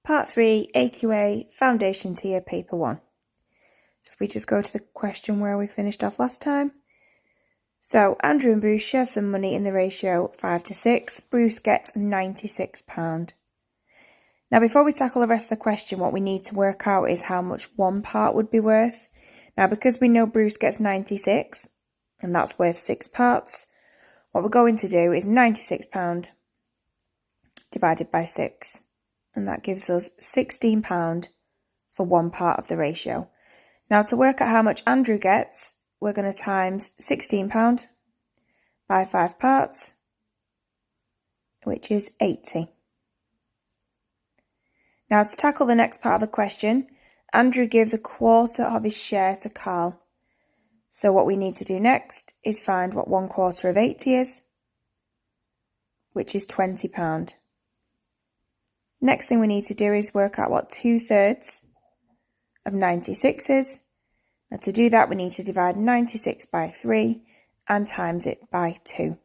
Part 3, AQA Foundation Tier Paper 1. So if we just go to the question where we finished off last time. So Andrew and Bruce share some money in the ratio 5 to 6. Bruce gets £96. Now before we tackle the rest of the question, what we need to work out is how much one part would be worth. Now because we know Bruce gets 96 and that's worth 6 parts, what we're going to do is £96 divided by 6. And that gives us £16 for one part of the ratio. Now to work out how much Andrew gets, we're going to times £16 by 5 parts, which is 80. Now to tackle the next part of the question, Andrew gives a quarter of his share to Carl. So what we need to do next is find what 1/4 of 80 is, which is £20. Next thing we need to do is work out what 2/3 of 96 is. Now to do that we need to divide 96 by 3 and times it by 2.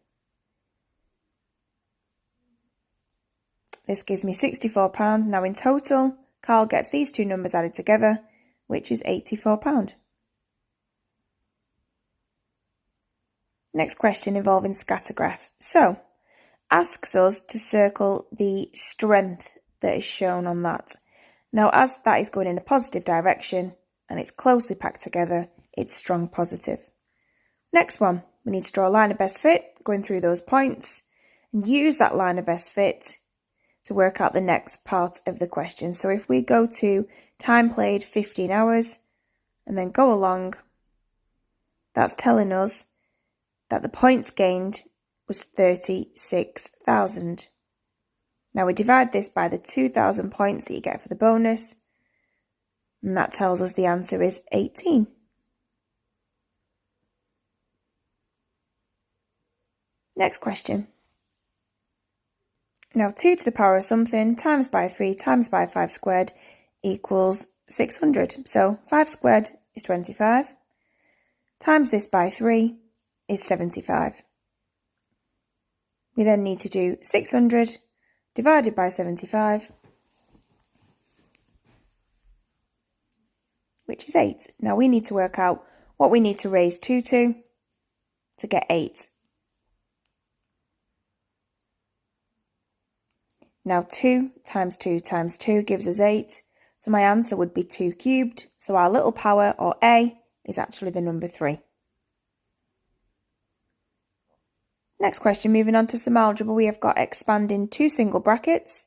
This gives me £64. Now in total, Carl gets these two numbers added together, which is £84. Next question involving scatter graphs. So, asks us to circle the strength that is shown on that. Now as that is going in a positive direction and it's closely packed together, it's strong positive. Next one, we need to draw a line of best fit going through those points and use that line of best fit to work out the next part of the question. So if we go to time played 15 hours and then go along, that's telling us that the points gained was 36,000. Now we divide this by the 2,000 points that you get for the bonus, and that tells us the answer is 18. Next question. Now 2 to the power of something times by 3 times by 5 squared equals 600. So 5 squared is 25, times this by 3 is 75. We then need to do 600 divided by 75, which is 8. Now we need to work out what we need to raise 2 to get 8. Now 2 times 2 times 2 gives us 8. So my answer would be 2 cubed. So our little power, or A, is actually the number 3. Next question, moving on to some algebra, we have got expanding 2 single brackets